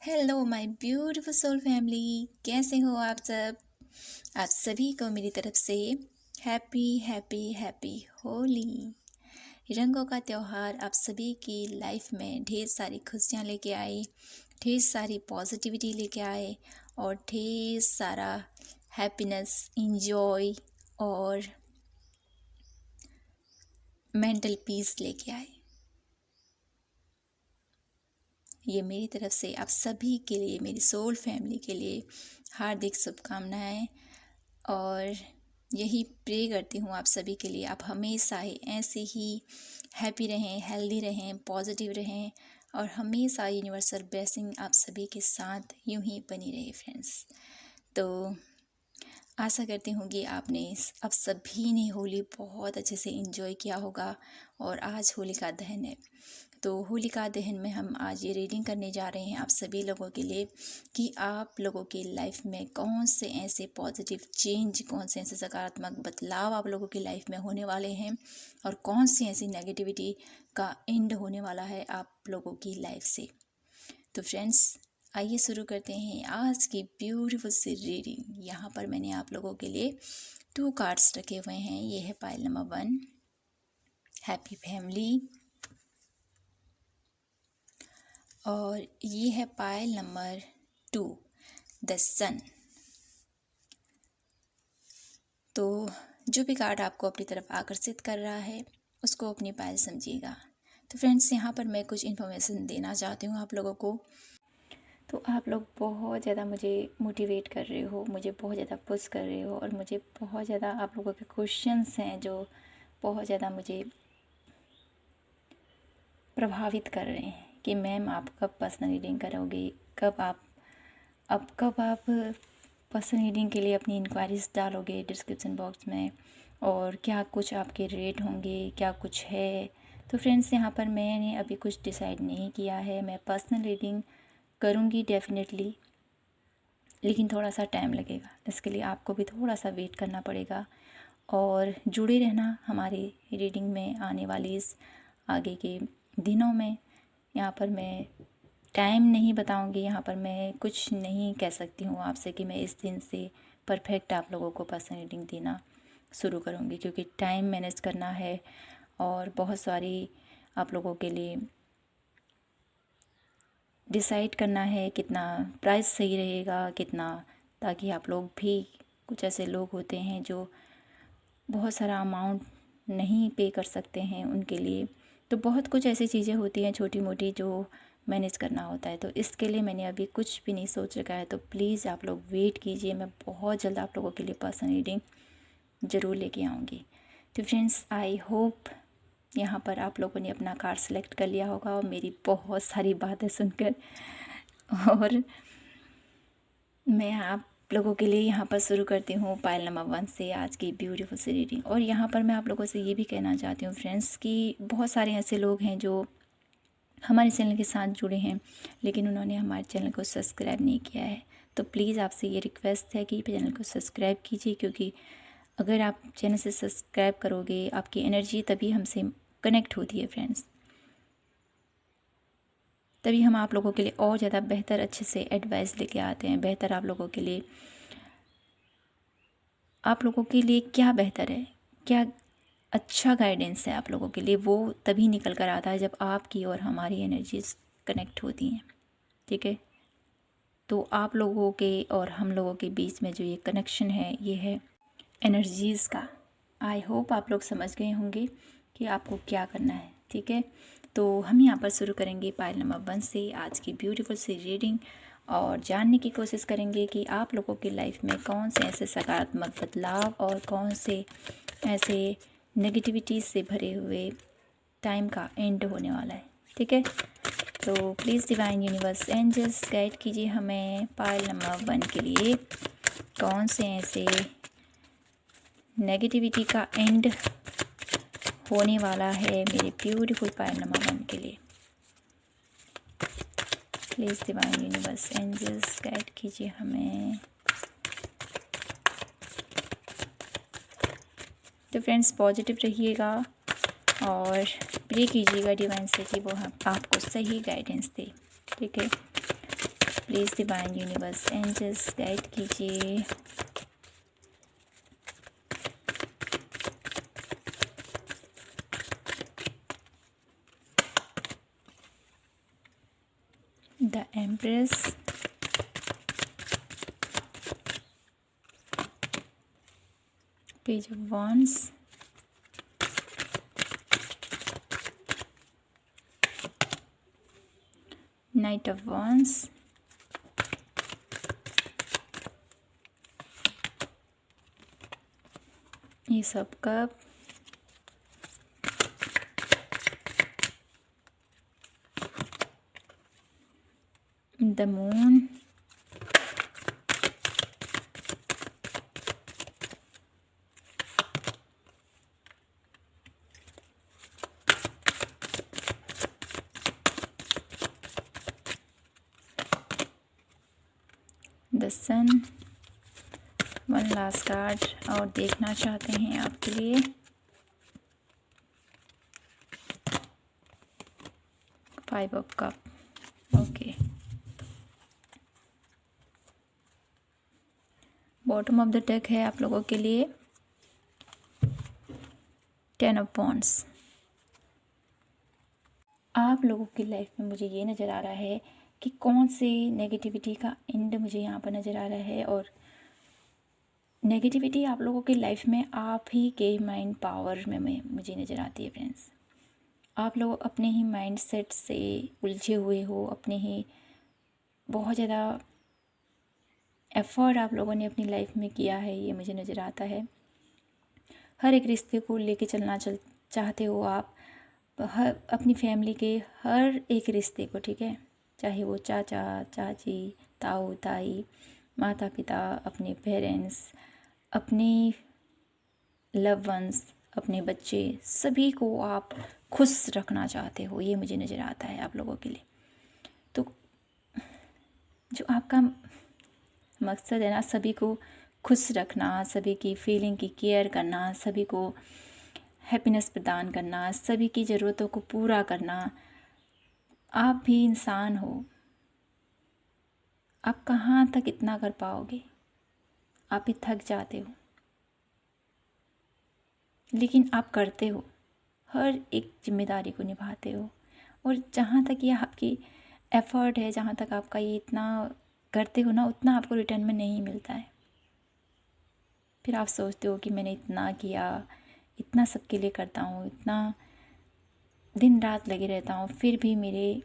Hello my beautiful soul family, कैसे हो आप सब। आप सभी को मेरी तरफ से हैप्पी हैप्पी हैप्पी होली। रंगों का त्यौहार आप सभी की लाइफ में ढेर सारी खुशियाँ लेके आए, ढेर सारी पॉजिटिविटी लेके आए और ढेर सारा हैप्पीनेस, इंजॉय और मेंटल पीस लेके आए। ये मेरी तरफ से आप सभी के लिए, मेरी सोल फैमिली के लिए हार्दिक शुभकामनाएं और यही प्रे करती हूँ आप सभी के लिए। आप हमेशा ही ऐसे ही हैप्पी रहें, हेल्दी रहें, पॉजिटिव रहें और हमेशा यूनिवर्सल ब्लेसिंग आप सभी के साथ यूं ही बनी रहे फ्रेंड्स। तो आशा करती हूँ कि आपने अब सभी ने होली बहुत अच्छे से एंजॉय किया होगा और आज होलिका दहन है। तो होलिका दहन में हम आज ये रीडिंग करने जा रहे हैं आप सभी लोगों के लिए कि आप लोगों की लाइफ में कौन से ऐसे पॉजिटिव चेंज, कौन से ऐसे सकारात्मक बदलाव आप लोगों की लाइफ में होने वाले हैं और कौन सी ऐसी नेगेटिविटी का एंड होने वाला है आप लोगों की लाइफ से। तो फ्रेंड्स, आइए शुरू करते हैं आज की ब्यूटीफुल सी रीडिंग। यहाँ पर मैंने आप लोगों के लिए 2 कार्ड्स रखे हुए हैं। ये है पाइल नंबर 1, हैप्पी फैमिली, और ये है पाइल नंबर 2, द सन। तो जो भी कार्ड आपको अपनी तरफ आकर्षित कर रहा है उसको अपनी पाइल समझिएगा। तो फ्रेंड्स, यहाँ पर मैं कुछ इन्फॉर्मेशन देना चाहती हूँ आप लोगों को। तो आप लोग बहुत ज़्यादा मुझे मोटिवेट कर रहे हो, मुझे बहुत ज़्यादा पुश कर रहे हो और मुझे बहुत ज़्यादा आप लोगों के क्वेश्चंस हैं जो बहुत ज़्यादा मुझे प्रभावित कर रहे हैं कि मैम आप कब पर्सनल रीडिंग करोगे, कब आप पर्सनल रीडिंग के लिए अपनी इंक्वायरीज डालोगे डिस्क्रिप्शन बॉक्स में, और क्या कुछ आपके रेट होंगे, क्या कुछ है। तो फ्रेंड्स, यहाँ पर मैंने अभी कुछ डिसाइड नहीं किया है। मैं पर्सनल रीडिंग करूँगी डेफिनेटली, लेकिन थोड़ा सा टाइम लगेगा। इसके लिए आपको भी थोड़ा सा वेट करना पड़ेगा और जुड़े रहना हमारी रीडिंग में आने वाली इस आगे के दिनों में। यहाँ पर मैं टाइम नहीं बताऊंगी, यहाँ पर मैं कुछ नहीं कह सकती हूँ आपसे कि मैं इस दिन से परफेक्ट आप लोगों को पर्सनल रीडिंग देना शुरू करूँगी, क्योंकि टाइम मैनेज करना है और बहुत सारी आप लोगों के लिए डिसाइड करना है कितना प्राइस सही रहेगा, कितना, ताकि आप लोग भी, कुछ ऐसे लोग होते हैं जो बहुत सारा अमाउंट नहीं पे कर सकते हैं, उनके लिए तो बहुत कुछ ऐसी चीज़ें होती हैं छोटी मोटी जो मैनेज करना होता है। तो इसके लिए मैंने अभी कुछ भी नहीं सोच रखा है। तो प्लीज़ आप लोग वेट कीजिए, मैं बहुत जल्द आप लोगों के लिए पर्सनल रीडिंग ज़रूर लेके आऊँगी। तो फ्रेंड्स, आई होप यहाँ पर आप लोगों ने अपना कार्ड सेलेक्ट कर लिया होगा और मेरी बहुत सारी बातें सुनकर, और मैं आप लोगों के लिए यहाँ पर शुरू करती हूँ पाइल नंबर 1 से आज की ब्यूटीफुल सी रीडिंग। और यहाँ पर मैं आप लोगों से ये भी कहना चाहती हूँ फ्रेंड्स कि बहुत सारे ऐसे लोग हैं जो हमारे चैनल के साथ जुड़े हैं लेकिन उन्होंने हमारे चैनल को सब्सक्राइब नहीं किया है। तो प्लीज़ आपसे ये रिक्वेस्ट है कि चैनल को सब्सक्राइब कीजिए, क्योंकि अगर आप चैनल से सब्सक्राइब करोगे, आपकी एनर्जी तभी हमसे कनेक्ट होती है फ्रेंड्स, तभी हम आप लोगों के लिए और ज़्यादा बेहतर अच्छे से एडवाइस लेके आते हैं। बेहतर आप लोगों के लिए, आप लोगों के लिए क्या बेहतर है, क्या अच्छा गाइडेंस है आप लोगों के लिए, वो तभी निकल कर आता है जब आपकी और हमारी एनर्जीज कनेक्ट होती हैं। ठीक है, तो आप लोगों के और हम लोगों के बीच में जो ये कनेक्शन है, ये है एनर्जीज़ का। आई होप आप लोग समझ गए होंगे कि आपको क्या करना है। ठीक है, तो हम यहाँ पर शुरू करेंगे पाइल नंबर 1 से आज की ब्यूटीफुल सी रीडिंग और जानने की कोशिश करेंगे कि आप लोगों की लाइफ में कौन से ऐसे सकारात्मक बदलाव और कौन से ऐसे नेगेटिविटीज़ से भरे हुए टाइम का एंड होने वाला है। ठीक है, तो please divine universe angels guide कीजिए हमें पाइल नंबर 1 के लिए कौन से ऐसे नेगेटिविटी का एंड होने वाला है मेरे ब्यूटीफुल पाइल नंबर 1 के लिए। Please divine universe angels guide कीजिए हमें। तो फ्रेंड्स, पॉजिटिव रहिएगा और प्रे कीजिएगा डिवाइन से कि वो हम आपको सही गाइडेंस दे। ठीक है, please divine universe angels guide कीजिए। The empress, page of wands, knight of wands, ये सब cup, the moon, the sun. One last card और देखना चाहते हैं आपके लिए। Five of cup, okay. Bottom of the deck है आप लोगों के लिए टेन ऑफ वॉन्ड्स। आप लोगों की लाइफ में मुझे ये नज़र आ रहा है कि कौन से नेगेटिविटी का एंड मुझे यहाँ पर नज़र आ रहा है। और नेगेटिविटी आप लोगों की लाइफ में आप ही के माइंड पावर में मुझे नज़र आती है फ्रेंड्स। आप लोग अपने ही माइंड सेट से उलझे हुए हो, अपने ही बहुत ज़्यादा एफ़र्ट आप लोगों ने अपनी लाइफ में किया है, ये मुझे नज़र आता है। हर एक रिश्ते को लेके चाहते हो आप, हर अपनी फैमिली के हर एक रिश्ते को, ठीक है, चाहे वो चाचा चाची, ताऊ ताई, माता पिता, अपने पेरेंट्स, अपने लव वंस, अपने बच्चे, सभी को आप खुश रखना चाहते हो, ये मुझे नज़र आता है आप लोगों के लिए। तो जो आपका मकसद है ना, सभी को खुश रखना, सभी की फीलिंग की केयर करना, सभी को हैप्पीनेस प्रदान करना, सभी की ज़रूरतों को पूरा करना। आप भी इंसान हो, आप कहाँ तक इतना कर पाओगे, आप भी थक जाते हो, लेकिन आप करते हो, हर एक जिम्मेदारी को निभाते हो। और जहाँ तक ये आपकी एफ़र्ट है, जहाँ तक आपका ये इतना करते हो ना, उतना आपको रिटर्न में नहीं मिलता है। फिर आप सोचते हो कि मैंने इतना किया, इतना सबके लिए करता हूँ, इतना दिन रात लगे रहता हूँ, फिर भी मेरे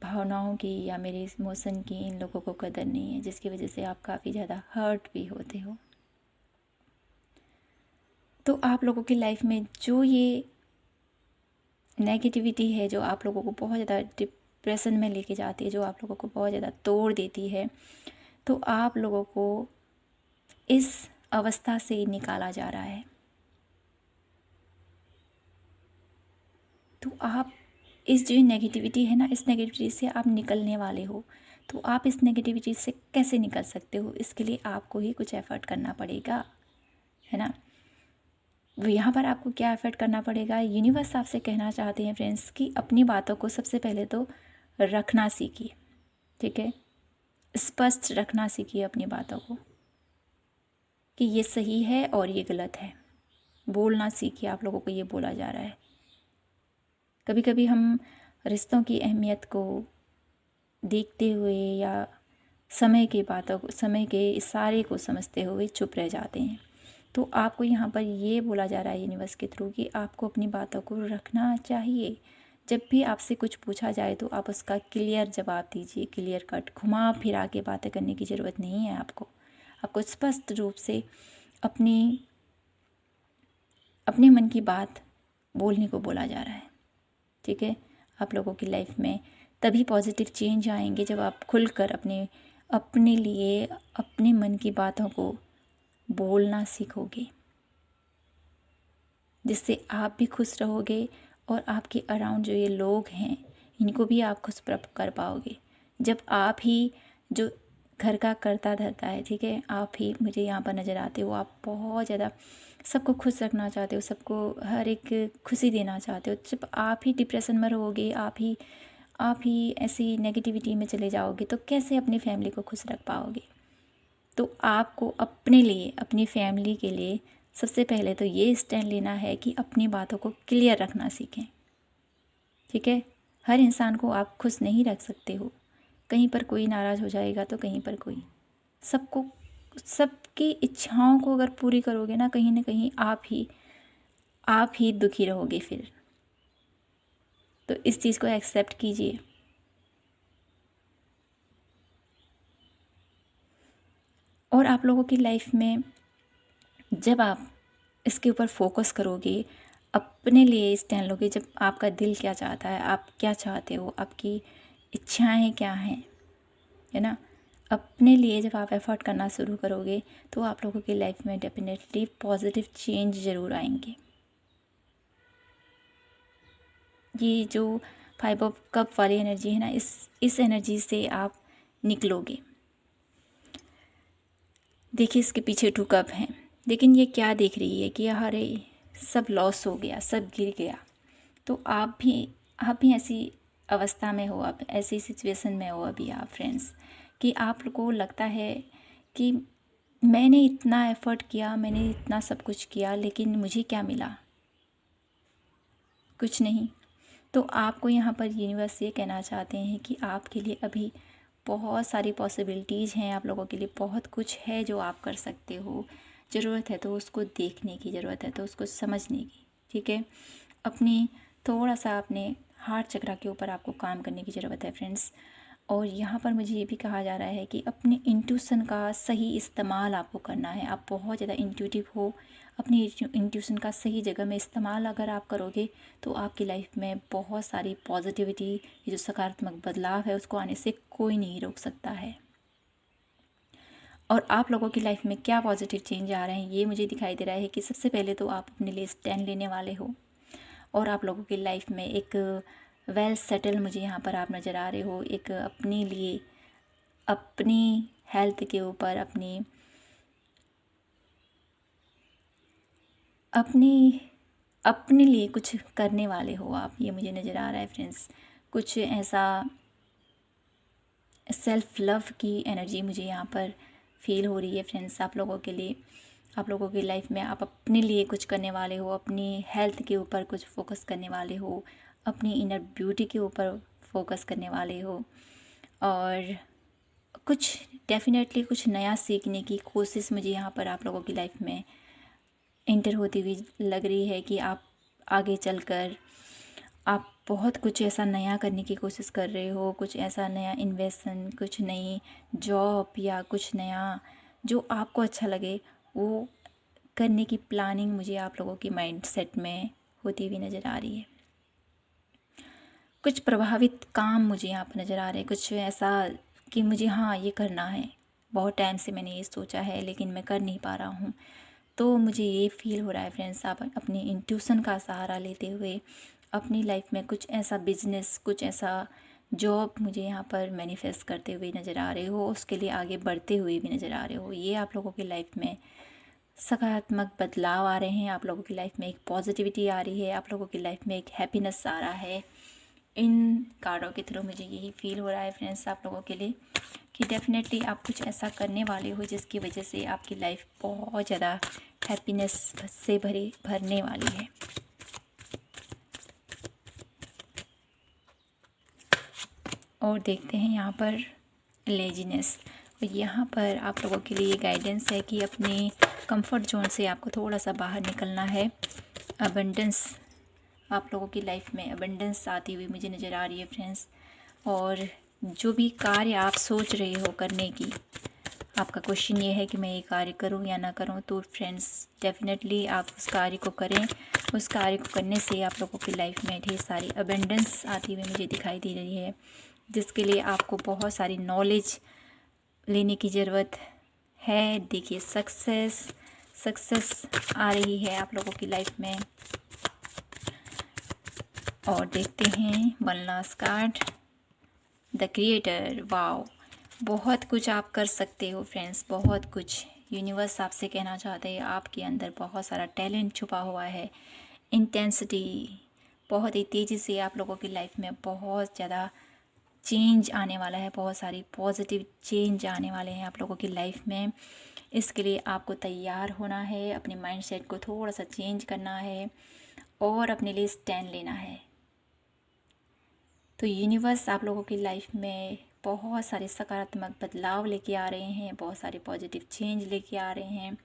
भावनाओं की या मेरे इमोशन की इन लोगों को कदर नहीं है, जिसकी वजह से आप काफ़ी ज़्यादा हर्ट भी होते हो। तो आप लोगों की लाइफ में जो ये नेगेटिविटी है, जो आप लोगों को बहुत ज़्यादा डिप्रेशन में लेके जाती है, जो आप लोगों को बहुत ज़्यादा तोड़ देती है, तो आप लोगों को इस अवस्था से निकाला जा रहा है। तो आप इस जो नेगेटिविटी है ना, इस नेगेटिविटी से आप निकलने वाले हो। तो आप इस नेगेटिविटी से कैसे निकल सकते हो, इसके लिए आपको ही कुछ एफ़र्ट करना पड़ेगा, है ना। यहाँ पर आपको क्या एफ़र्ट करना पड़ेगा, यूनिवर्स आपसे कहना चाहते हैं फ्रेंड्स कि अपनी बातों को सबसे पहले तो रखना सीखिए, ठीक है, स्पष्ट रखना सीखिए अपनी बातों को कि ये सही है और ये गलत है। बोलना सीखिए, आप लोगों को ये बोला जा रहा है। कभी कभी हम रिश्तों की अहमियत को देखते हुए या समय की बातों को, समय के इशारे को समझते हुए चुप रह जाते हैं। तो आपको यहाँ पर ये बोला जा रहा है यूनिवर्स के थ्रू कि आपको अपनी बातों को रखना चाहिए। जब भी आपसे कुछ पूछा जाए तो आप उसका क्लियर जवाब दीजिए, क्लियर कट, घुमा फिरा के बातें करने की ज़रूरत नहीं है। आपको स्पष्ट रूप से अपने मन की बात बोलने को बोला जा रहा है, ठीक है। आप लोगों की लाइफ में तभी पॉजिटिव चेंज आएंगे जब आप खुलकर अपने लिए अपने मन की बातों को बोलना सीखोगे, जिससे आप भी खुश रहोगे और आपके अराउंड जो ये लोग हैं इनको भी आप खुश कर पाओगे। जब आप ही जो घर का करता धरता है, ठीक है, आप ही मुझे यहाँ पर नज़र आते हो, आप बहुत ज़्यादा सबको खुश रखना चाहते हो, सबको हर एक खुशी देना चाहते हो। जब आप ही डिप्रेशन में रहोगे, आप ही आप ही ऐसी नेगेटिविटी में चले जाओगे तो कैसे अपनी फैमिली को खुश रख पाओगे। तो आपको अपने लिए, अपनी फैमिली के लिए सबसे पहले तो ये स्टैंड लेना है कि अपनी बातों को क्लियर रखना सीखें। ठीक है, हर इंसान को आप खुश नहीं रख सकते हो, कहीं पर कोई नाराज़ हो जाएगा तो कहीं पर कोई। सबको, सबकी इच्छाओं को अगर पूरी करोगे ना कहीं आप ही दुखी रहोगे फिर। तो इस चीज़ को एक्सेप्ट कीजिए। और आप लोगों की लाइफ में जब आप इसके ऊपर फोकस करोगे, अपने लिए स्टैंड लोगे, जब आपका दिल क्या चाहता है, आप क्या चाहते हो, आपकी इच्छाएं क्या हैं, है ना, अपने लिए जब आप एफर्ट करना शुरू करोगे तो आप लोगों की लाइफ में डेफिनेटली पॉजिटिव चेंज ज़रूर आएंगे। ये जो 5 ऑफ कप वाली एनर्जी है ना, इस एनर्जी से आप निकलोगे। देखिए इसके पीछे 2 कप हैं, लेकिन ये क्या देख रही है कि अरे सब लॉस हो गया, सब गिर गया। तो आप भी ऐसी अवस्था में हो, आप ऐसी सिचुएशन में हो अभी आप फ्रेंड्स, कि आप को लगता है कि मैंने इतना एफ़र्ट किया, मैंने इतना सब कुछ किया, लेकिन मुझे क्या मिला, कुछ नहीं। तो आपको यहाँ पर यूनिवर्स ये कहना चाहते हैं कि आपके लिए अभी बहुत सारी पॉसिबिलिटीज़ हैं, आप लोगों के लिए बहुत कुछ है जो आप कर सकते हो। ज़रूरत है तो उसको देखने की, ज़रूरत है तो उसको समझने की। ठीक है, अपनी थोड़ा सा अपने हार्ट चक्रा के ऊपर आपको काम करने की ज़रूरत है फ्रेंड्स। और यहाँ पर मुझे ये भी कहा जा रहा है कि अपने इंट्यूशन का सही इस्तेमाल आपको करना है। आप बहुत ज़्यादा इंट्यूटिव हो, अपनी इंट्यूशन का सही जगह में इस्तेमाल अगर आप करोगे तो आपकी लाइफ में बहुत सारी पॉजिटिविटी, ये जो सकारात्मक बदलाव है उसको आने से कोई नहीं रोक सकता है। और आप लोगों की लाइफ में क्या पॉजिटिव चेंज आ रहे हैं ये मुझे दिखाई दे रहा है कि सबसे पहले तो आप अपने लिए स्टैंड लेने वाले हो, और आप लोगों की लाइफ में एक वेल सेटल मुझे यहाँ पर आप नज़र आ रहे हो। एक अपने लिए, अपनी हेल्थ के ऊपर, अपने लिए कुछ करने वाले हो आप, ये मुझे नज़र आ रहा है फ्रेंड्स। कुछ ऐसा सेल्फ लव की एनर्जी मुझे यहाँ पर फील हो रही है फ्रेंड्स आप लोगों के लिए। आप लोगों की लाइफ में आप अपने लिए कुछ करने वाले हो, अपनी हेल्थ के ऊपर कुछ फोकस करने वाले हो, अपनी इनर ब्यूटी के ऊपर फोकस करने वाले हो, और कुछ डेफिनेटली कुछ नया सीखने की कोशिश मुझे यहाँ पर आप लोगों की लाइफ में इंटर होती हुई लग रही है कि आप आगे चलकर आप बहुत कुछ ऐसा नया करने की कोशिश कर रहे हो, कुछ ऐसा नया इन्वेस्टमेंट, कुछ नई जॉब या कुछ नया जो आपको अच्छा लगे वो करने की प्लानिंग मुझे आप लोगों की माइंड सेट में होती हुई नज़र आ रही है। कुछ प्रभावित काम मुझे यहाँ पर नज़र आ रहे हैं, कुछ ऐसा कि मुझे हाँ ये करना है, बहुत टाइम से मैंने ये सोचा है लेकिन मैं कर नहीं पा रहा हूँ। तो मुझे ये फील हो रहा है फ्रेंड्स, आप अपनी इंट्यूशन का सहारा लेते हुए अपनी लाइफ में कुछ ऐसा बिजनेस, कुछ ऐसा जॉब मुझे यहाँ पर मैनिफेस्ट करते हुए नज़र आ रहे हो, उसके लिए आगे बढ़ते हुए भी नज़र आ रहे हो। ये आप लोगों की लाइफ में सकारात्मक बदलाव आ रहे हैं, आप लोगों की लाइफ में एक पॉजिटिविटी आ रही है, आप लोगों की लाइफ में एक हैप्पीनेस आ रहा है। इन कार्डों के थ्रू मुझे यही फील हो रहा है फ्रेंड्स आप लोगों के लिए कि डेफिनेटली आप कुछ ऐसा करने वाले हो जिसकी वजह से आपकी लाइफ बहुत ज़्यादा हैप्पीनेस से भरने वाली है। और देखते हैं यहाँ पर लेजीनेस, और यहाँ पर आप लोगों के लिए गाइडेंस है कि अपने कंफर्ट जोन से आपको थोड़ा सा बाहर निकलना है। अबंडेंस, आप लोगों की लाइफ में अबंडेंस आती हुई मुझे नज़र आ रही है फ्रेंड्स। और जो भी कार्य आप सोच रहे हो करने की, आपका क्वेश्चन ये है कि मैं ये कार्य करूं या ना करूं, तो फ्रेंड्स डेफिनेटली आप उस कार्य को करें। उस कार्य को करने से आप लोगों की लाइफ में ढेर सारी अबंडेंस आती हुई मुझे दिखाई दे रही है, जिसके लिए आपको बहुत सारी नॉलेज लेने की ज़रूरत है। देखिए सक्सेस आ रही है आप लोगों की लाइफ में। और देखते हैं one last card, the creator. Wow, बहुत कुछ आप कर सकते हो फ्रेंड्स, बहुत कुछ। यूनिवर्स आपसे कहना चाहते हैं आपके अंदर बहुत सारा टैलेंट छुपा हुआ है। इंटेंसिटी बहुत ही तेज़ी से आप लोगों की लाइफ में बहुत ज़्यादा चेंज आने वाला है, बहुत सारी पॉजिटिव चेंज आने वाले हैं आप लोगों की लाइफ में। इसके लिए आपको तैयार होना है, अपने माइंडसेट को थोड़ा सा चेंज करना है और अपने लिए स्टैंड लेना है। तो यूनिवर्स आप लोगों की लाइफ में बहुत सारे सकारात्मक बदलाव लेके आ रहे हैं, बहुत सारे पॉजिटिव चेंज लेके आ रहे हैं,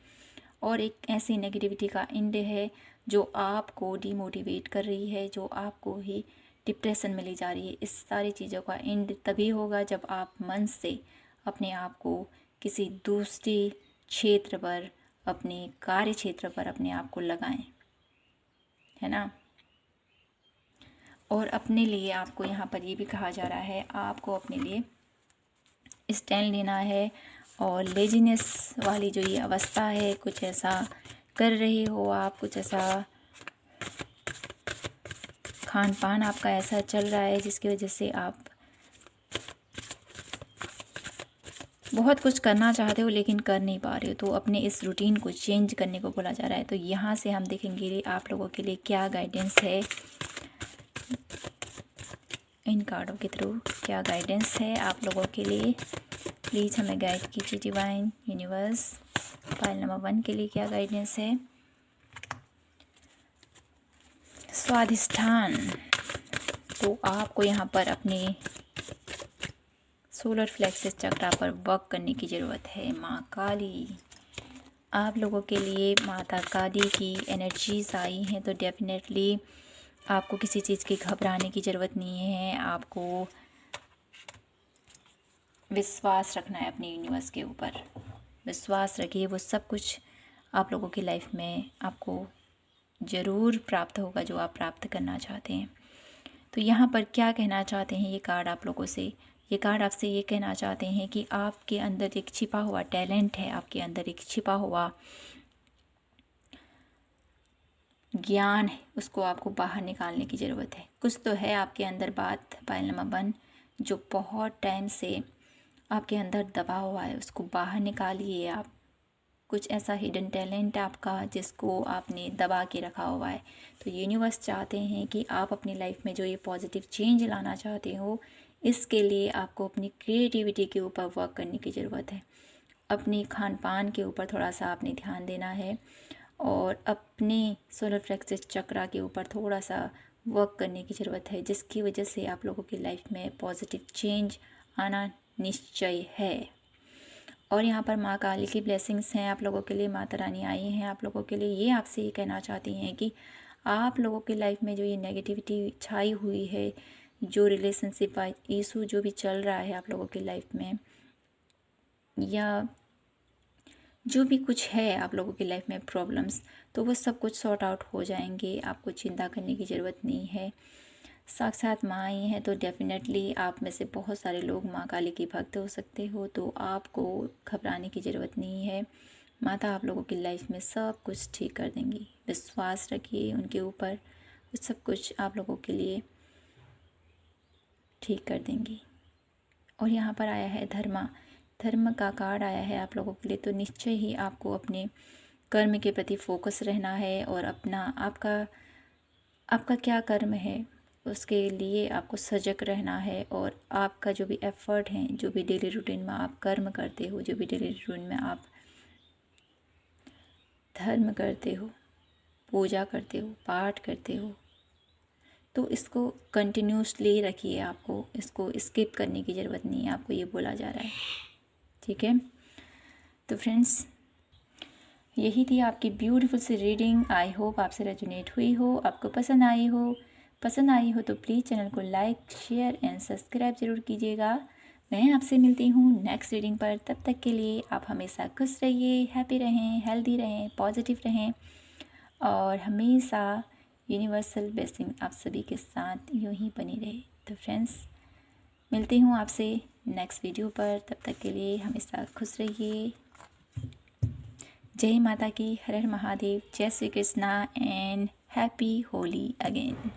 और एक ऐसी नेगेटिविटी का एंड है जो आपको डिमोटिवेट कर रही है, जो आपको ही डिप्रेशन में ले जा रही है। इस सारी चीज़ों का एंड तभी होगा जब आप मन से अपने आप को किसी दूसरे क्षेत्र पर, अपने कार्य क्षेत्र पर अपने आप को लगाएं, है ना। और अपने लिए आपको यहाँ पर ये भी कहा जा रहा है, आपको अपने लिए स्टैंड लेना है। और लेजीनेस वाली जो ये अवस्था है, कुछ ऐसा कर रहे हो आप, कुछ ऐसा खान पान आपका ऐसा चल रहा है जिसकी वजह से आप बहुत कुछ करना चाहते हो लेकिन कर नहीं पा रहे हो, तो अपने इस रूटीन को चेंज करने को बोला जा रहा है। तो यहाँ से हम देखेंगे आप लोगों के लिए क्या गाइडेंस है, इन कार्डों के थ्रू क्या गाइडेंस है आप लोगों के लिए। प्लीज़ हमें गाइड कीजिए डिवाइन यूनिवर्स। फाइल नंबर 1 के लिए क्या गाइडेंस है। स्वाधिष्ठान, तो आपको यहाँ पर अपने सोलर फ्लेक्सस चक्रा पर वर्क करने की ज़रूरत है। माँ काली, आप लोगों के लिए माता काली की एनर्जीज आई हैं, तो डेफिनेटली आपको किसी चीज़ की घबराने की ज़रूरत नहीं है। आपको विश्वास रखना है अपने यूनिवर्स के ऊपर। विश्वास रखिए, वो सब कुछ आप लोगों की लाइफ में आपको ज़रूर प्राप्त होगा जो आप प्राप्त करना चाहते हैं। तो यहाँ पर क्या कहना चाहते हैं ये कार्ड आप लोगों से, ये कार्ड आपसे ये कहना चाहते हैं कि आपके अंदर एक छिपा हुआ टैलेंट है, आपके अंदर एक छिपा हुआ ज्ञान है, उसको आपको बाहर निकालने की ज़रूरत है। कुछ तो है आपके अंदर बात, फाइल नंबर 1, जो बहुत टाइम से आपके अंदर दबा हुआ है, उसको बाहर निकालिए आप। कुछ ऐसा हिडन टैलेंट आपका जिसको आपने दबा के रखा हुआ है। तो यूनिवर्स चाहते हैं कि आप अपनी लाइफ में जो ये पॉजिटिव चेंज लाना चाहते हो, इसके लिए आपको अपनी क्रिएटिविटी के ऊपर वर्क करने की ज़रूरत है। अपनी खान पान के ऊपर थोड़ा सा आपने ध्यान देना है और अपने सोलर प्लेक्सस चक्रा के ऊपर थोड़ा सा वर्क करने की ज़रूरत है, जिसकी वजह से आप लोगों की लाइफ में पॉजिटिव चेंज आना निश्चय है। और यहाँ पर माँ काली की ब्लेसिंग्स हैं आप लोगों के लिए, माता रानी आई हैं आप लोगों के लिए। ये आपसे ये कहना चाहती हैं कि आप लोगों की लाइफ में जो ये नेगेटिविटी छाई हुई है, जो रिलेशनशिप इशू जो भी चल रहा है आप लोगों की लाइफ में, या जो भी कुछ है आप लोगों की लाइफ में प्रॉब्लम्स, तो वो सब कुछ सॉर्ट आउट हो जाएंगे। आपको चिंता करने की ज़रूरत नहीं है। साक्षात माँ आई हैं, तो डेफिनेटली आप में से बहुत सारे लोग माँ काली की भक्त हो सकते हो, तो आपको घबराने की ज़रूरत नहीं है। माता आप लोगों की लाइफ में सब कुछ ठीक कर देंगी। विश्वास रखिए उनके ऊपर, सब कुछ आप लोगों के लिए ठीक कर देंगी। और यहाँ पर आया है धर्म का कार्ड आया है आप लोगों के लिए। तो निश्चय ही आपको अपने कर्म के प्रति फोकस रहना है और अपना आपका क्या कर्म है उसके लिए आपको सजग रहना है। और आपका जो भी एफर्ट है, जो भी डेली रूटीन में आप कर्म करते हो, जो भी डेली रूटीन में आप धर्म करते हो, पूजा करते हो, पाठ करते हो, तो इसको कंटिन्यूसली रखिए। आपको इसको स्किप करने की ज़रूरत नहीं है, आपको ये बोला जा रहा है, ठीक है। तो फ्रेंड्स, यही थी आपकी ब्यूटीफुल सी रीडिंग। आई होप आपसे रेजोनेट हुई हो, आपको पसंद आई हो तो प्लीज़ चैनल को लाइक, शेयर एंड सब्सक्राइब ज़रूर कीजिएगा। मैं आपसे मिलती हूँ नेक्स्ट रीडिंग पर। तब तक के लिए आप हमेशा खुश रहिए, हैप्पी रहें, हेल्दी रहें, पॉजिटिव रहें और हमेशा यूनिवर्सल ब्लेसिंग आप सभी के साथ यूँ ही बनी रहे। तो फ्रेंड्स, मिलती हूँ आपसे नेक्स्ट वीडियो पर। तब तक के लिए हमेशा खुश रहिए। जय माता की, हर हर महादेव, जय Shri Krishna and happy Holi again.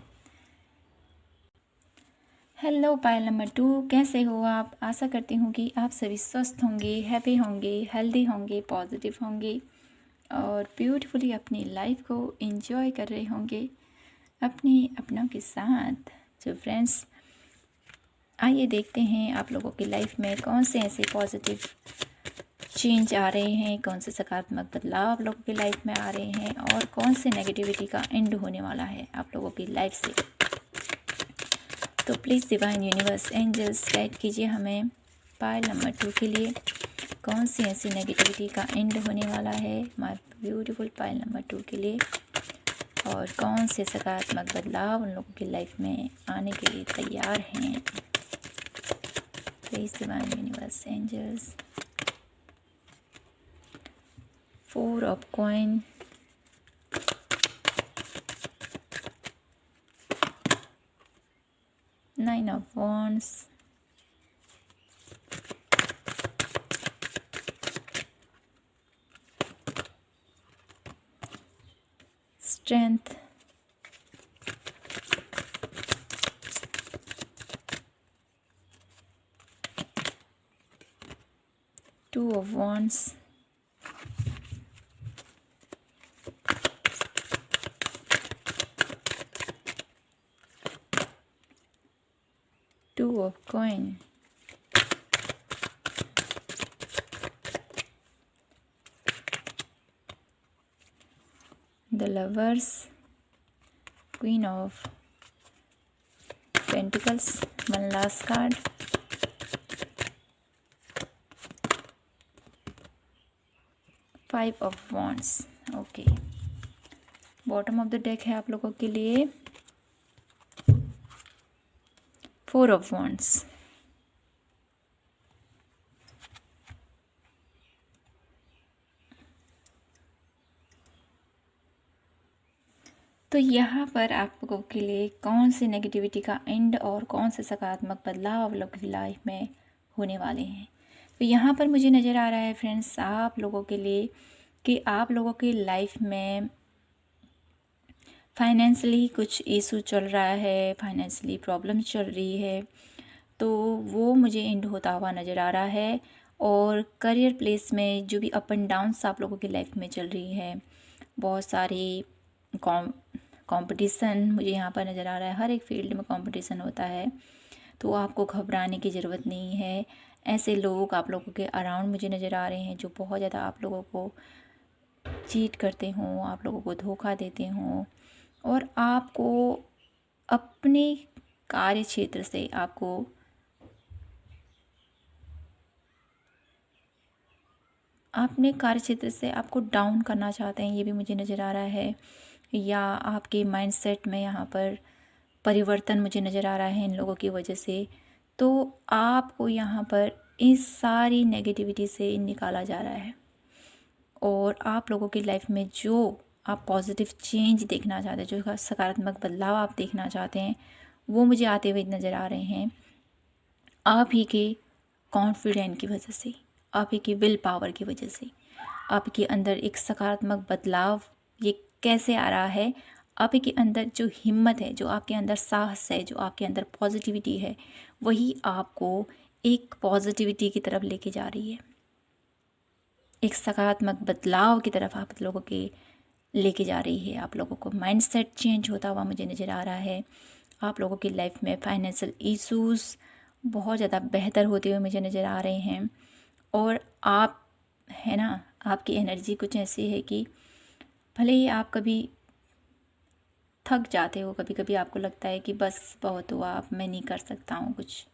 Hello pile number 2, कैसे हो आप? आशा करती हूँ कि आप सभी स्वस्थ होंगे, हैप्पी होंगे, हेल्दी होंगे, पॉजिटिव होंगे और ब्यूटीफुली अपनी लाइफ को एंजॉय कर रहे होंगे अपने अपनों के साथ। जो फ्रेंड्स, आइए देखते हैं आप लोगों की लाइफ में कौन से ऐसे पॉजिटिव चेंज आ रहे हैं, कौन से सकारात्मक बदलाव आप लोगों की लाइफ में आ रहे हैं और कौन से नेगेटिविटी का एंड होने वाला है आप लोगों की लाइफ से। तो please divine universe angels guide कीजिए हमें पायल नंबर 2 के लिए कौन सी ऐसी नेगेटिविटी का एंड होने वाला है माय ब्यूटीफुल पायल नंबर 2 के लिए, और कौन से सकारात्मक बदलाव उन लोगों की लाइफ में आने के लिए तैयार हैं। Please divine universe angels. 4 of coin, Nine of Wands, Strength, Two of Wands, Two of Coin, the Lovers, Queen of Pentacles, one last card, Five of Wands। Okay, bottom of the deck है आप लोगों के लिए Four of Wands। तो यहाँ पर आप लोगों के लिए कौन सी नेगेटिविटी का एंड और कौन से सकारात्मक बदलाव आप लोगों की लाइफ में होने वाले हैं। तो यहाँ पर मुझे नज़र आ रहा है फ्रेंड्स आप लोगों के लिए कि आप लोगों की लाइफ में फाइनेंशियली कुछ इशू चल रहा है, फाइनेंशियली प्रॉब्लम चल रही है, तो वो मुझे एंड होता हुआ नज़र आ रहा है। और करियर प्लेस में जो भी अप एंड डाउन्स आप लोगों की लाइफ में चल रही है, बहुत सारी कंपटीशन मुझे यहाँ पर नज़र आ रहा है। हर एक फील्ड में कंपटीशन होता है, तो आपको घबराने की ज़रूरत नहीं है। ऐसे लोग आप लोगों के अराउंड मुझे नज़र आ रहे हैं जो बहुत ज़्यादा आप लोगों को चीट करते हों, आप लोगों को धोखा देते हों, और आपको अपने कार्य क्षेत्र से आपको डाउन करना चाहते हैं, ये भी मुझे नज़र आ रहा है। या आपके माइंडसेट में यहाँ पर परिवर्तन मुझे नज़र आ रहा है इन लोगों की वजह से। तो आपको यहाँ पर इस सारी नेगेटिविटी से निकाला जा रहा है, और आप लोगों की लाइफ में जो आप पॉजिटिव चेंज देखना चाहते हैं, जो सकारात्मक बदलाव आप देखना चाहते हैं, वो मुझे आते हुए नज़र आ रहे हैं आप ही के कॉन्फिडेंट की वजह से, आप ही की विल पावर की वजह से। आपके अंदर एक सकारात्मक बदलाव ये कैसे आ रहा है, आप ही के अंदर जो हिम्मत है, जो आपके अंदर साहस है, जो आपके अंदर पॉजिटिविटी है, वही आपको एक पॉजिटिविटी की तरफ लेके जा रही है, एक सकारात्मक बदलाव की तरफ आप लोगों के लेके जा रही है। आप लोगों को माइंडसेट चेंज होता हुआ मुझे नज़र आ रहा है। आप लोगों की लाइफ में फाइनेंशियल इश्यूज़ बहुत ज़्यादा बेहतर होते हुए मुझे नज़र आ रहे हैं। और आप है ना, आपकी एनर्जी कुछ ऐसी है कि भले ही आप कभी थक जाते हो, कभी कभी आपको लगता है कि बस बहुत हुआ, अब मैं नहीं कर सकता हूँ कुछ,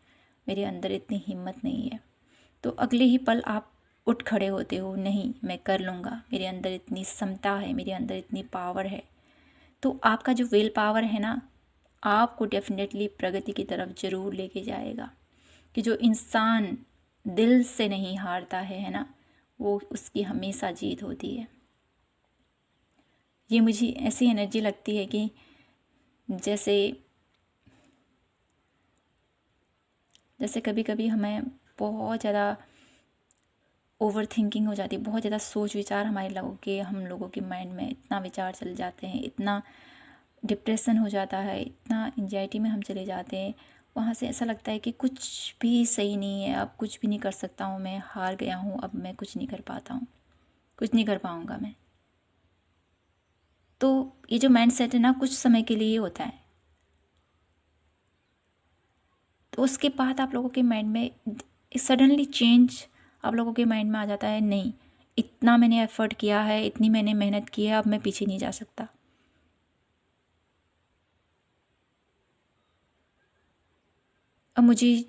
मेरे अंदर इतनी हिम्मत नहीं है, तो अगले ही पल आप उठ खड़े होते हो, नहीं मैं कर लूँगा, मेरे अंदर इतनी क्षमता है, मेरे अंदर इतनी पावर है। तो आपका जो विल पावर है ना, आपको डेफिनेटली प्रगति की तरफ ज़रूर लेके जाएगा। कि जो इंसान दिल से नहीं हारता है ना, वो उसकी हमेशा जीत होती है। ये मुझे ऐसी एनर्जी लगती है कि जैसे कभी कभी हमें बहुत ज़्यादा ओवर थिंकिंग हो जाती है, बहुत ज़्यादा सोच विचार हम लोगों के माइंड में इतना विचार चल जाते हैं, इतना डिप्रेशन हो जाता है, इतना एंजाइटी में हम चले जाते हैं। वहाँ से ऐसा लगता है कि कुछ भी सही नहीं है, अब कुछ भी नहीं कर सकता हूँ, मैं हार गया हूँ, अब मैं कुछ नहीं कर पाता हूँ, कुछ नहीं कर पाऊँगा मैं। तो ये जो माइंड सेट है ना, कुछ समय के लिए ही होता है। तो उसके बाद आप लोगों के माइंड में सडनली चेंज आप लोगों के माइंड में आ जाता है, नहीं इतना मैंने एफर्ट किया है, इतनी मैंने मेहनत की है, अब मैं पीछे नहीं जा सकता। अब मुझे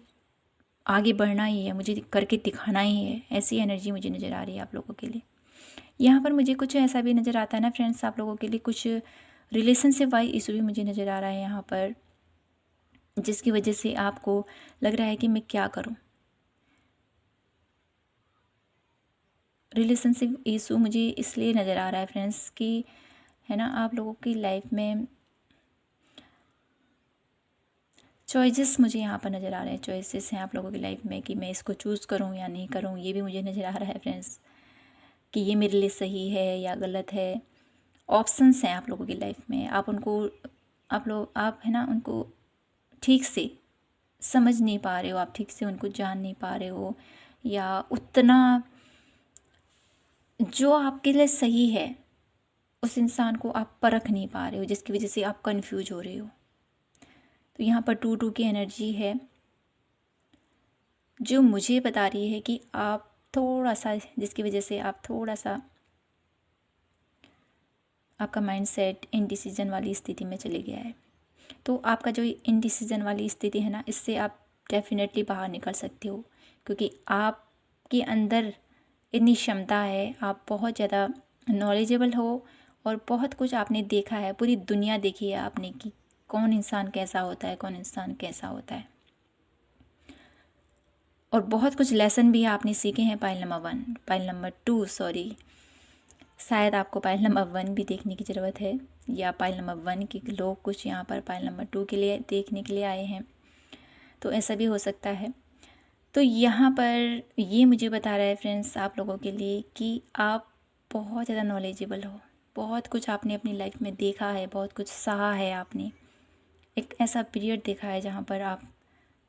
आगे बढ़ना ही है, मुझे करके दिखाना ही है, ऐसी एनर्जी मुझे नज़र आ रही है आप लोगों के लिए। यहाँ पर मुझे कुछ ऐसा भी नज़र आता है ना फ्रेंड्स, आप लोगों के लिए कुछ रिलेशनशिप वाइज इशू भी मुझे नज़र आ रहा है यहाँ पर, जिसकी वजह से आपको लग रहा है कि मैं क्या करूँ। रिलेशनशिप इशू मुझे इसलिए नज़र आ रहा है फ्रेंड्स कि है ना, आप लोगों की लाइफ में चॉइसेस मुझे यहाँ पर नज़र आ रहे हैं, चॉइसेस हैं आप लोगों की लाइफ में कि मैं इसको चूज़ करूँ या नहीं करूँ, ये भी मुझे नज़र आ रहा है फ्रेंड्स कि ये मेरे लिए सही है या गलत है। ऑप्शंस हैं आप लोगों की लाइफ में, आप उनको आप है ना उनको ठीक से समझ नहीं पा रहे हो, आप ठीक से उनको जान नहीं पा रहे हो, या उतना जो आपके लिए सही है उस इंसान को आप परख नहीं पा रहे हो, जिसकी वजह से आप कंफ्यूज हो रहे हो। तो यहाँ पर 2-2 की एनर्जी है जो मुझे बता रही है कि आप थोड़ा सा, जिसकी वजह से आप थोड़ा सा आपका माइंडसेट इनडिसीजन वाली स्थिति में चले गया है। तो आपका जो इनडिसीजन वाली स्थिति है ना, इससे आप डेफिनेटली बाहर निकल सकते हो, क्योंकि आपके अंदर इतनी क्षमता है, आप बहुत ज़्यादा नॉलेजेबल हो और बहुत कुछ आपने देखा है, पूरी दुनिया देखी है आपने कि कौन इंसान कैसा होता है, कौन इंसान कैसा होता है, और बहुत कुछ लेसन भी आपने सीखे हैं पाइल नंबर 2 सॉरी, शायद आपको पाइल नंबर 1 भी देखने की ज़रूरत है, या पाइल नंबर 1 के लोग कुछ यहाँ पर पाइल नंबर 2 के लिए देखने के लिए आए हैं, तो ऐसा भी हो सकता है। तो यहाँ पर ये मुझे बता रहा है फ्रेंड्स आप लोगों के लिए कि आप बहुत ज़्यादा नॉलेजेबल हो, बहुत कुछ आपने अपनी लाइफ में देखा है, बहुत कुछ सहा है आपने। एक ऐसा पीरियड देखा है जहाँ पर आप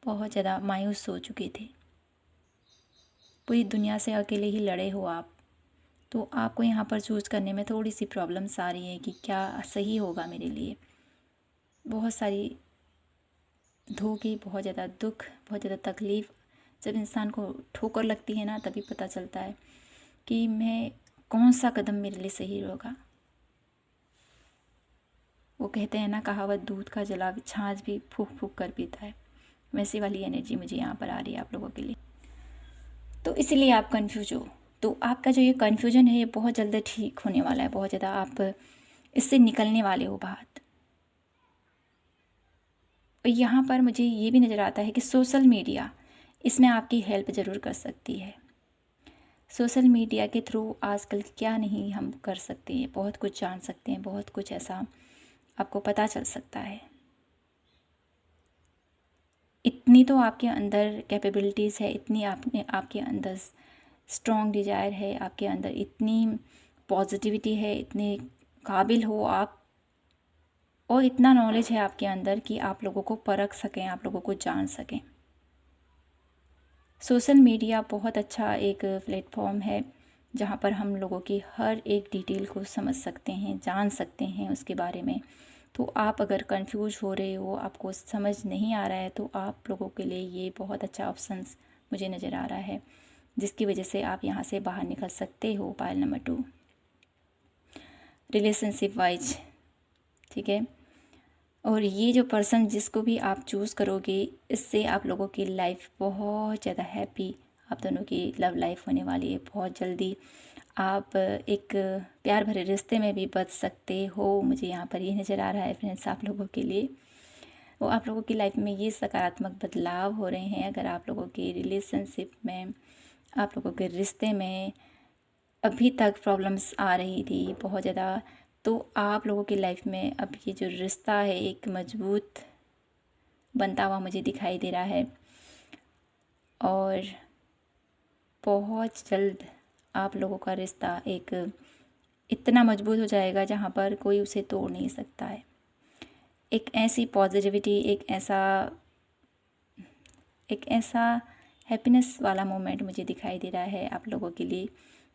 बहुत ज़्यादा मायूस हो चुके थे, पूरी दुनिया से अकेले ही लड़े हो आप। तो आपको यहाँ पर चूज़ करने में थोड़ी सी प्रॉब्लम्स आ रही है कि क्या सही होगा मेरे लिए। बहुत सारी धोखे, बहुत ज़्यादा दुख, बहुत ज़्यादा तकलीफ़, जब इंसान को ठोकर लगती है ना, तभी पता चलता है कि मैं कौन सा कदम मेरे लिए सही होगा। वो कहते हैं ना कहावत, दूध का जला छाछ भी फूंक फूंक कर पीता है, वैसी वाली एनर्जी मुझे यहाँ पर आ रही है आप लोगों के लिए। तो इसलिए आप कंफ्यूज हो, तो आपका जो ये कन्फ्यूजन है ये बहुत जल्द ठीक होने वाला है, बहुत ज़्यादा आप इससे निकलने वाले हो बाहर। और यहाँ पर मुझे ये भी नज़र आता है कि सोशल मीडिया इसमें आपकी हेल्प ज़रूर कर सकती है। सोशल मीडिया के थ्रू आजकल क्या नहीं हम कर सकते हैं, बहुत कुछ जान सकते हैं, बहुत कुछ ऐसा आपको पता चल सकता है। इतनी तो आपके अंदर कैपेबिलिटीज़ है, इतनी आपके अंदर स्ट्रॉन्ग डिज़ायर है, आपके अंदर इतनी पॉजिटिविटी है, इतने काबिल हो आप, और इतना नॉलेज है आपके अंदर कि आप लोगों को परख सकें, आप लोगों को जान सकें। सोशल मीडिया बहुत अच्छा एक प्लेटफॉर्म है जहाँ पर हम लोगों की हर एक डिटेल को समझ सकते हैं, जान सकते हैं उसके बारे में। तो आप अगर कंफ्यूज हो रहे हो, आपको समझ नहीं आ रहा है, तो आप लोगों के लिए ये बहुत अच्छा ऑप्शंस मुझे नज़र आ रहा है, जिसकी वजह से आप यहाँ से बाहर निकल सकते हो। पाइल नंबर 2 रिलेशनशिप वाइज, ठीक है। और ये जो पर्सन जिसको भी आप चूज़ करोगे, इससे आप लोगों की लाइफ बहुत ज़्यादा हैप्पी, आप दोनों की लव लाइफ होने वाली है। बहुत जल्दी आप एक प्यार भरे रिश्ते में भी बच सकते हो, मुझे यहाँ पर ये नज़र आ रहा है फ्रेंड्स आप लोगों के लिए। वो आप लोगों की लाइफ में ये सकारात्मक बदलाव हो रहे हैं। अगर आप लोगों की रिलेशनशिप में, आप लोगों के रिश्ते में अभी तक प्रॉब्लम्स आ रही थी बहुत ज़्यादा, तो आप लोगों की लाइफ में अब ये जो रिश्ता है एक मजबूत बनता हुआ मुझे दिखाई दे रहा है, और बहुत जल्द आप लोगों का रिश्ता एक इतना मजबूत हो जाएगा जहाँ पर कोई उसे तोड़ नहीं सकता है। एक ऐसी पॉजिटिविटी, एक ऐसा हैप्पीनेस वाला मोमेंट मुझे दिखाई दे रहा है आप लोगों के लिए,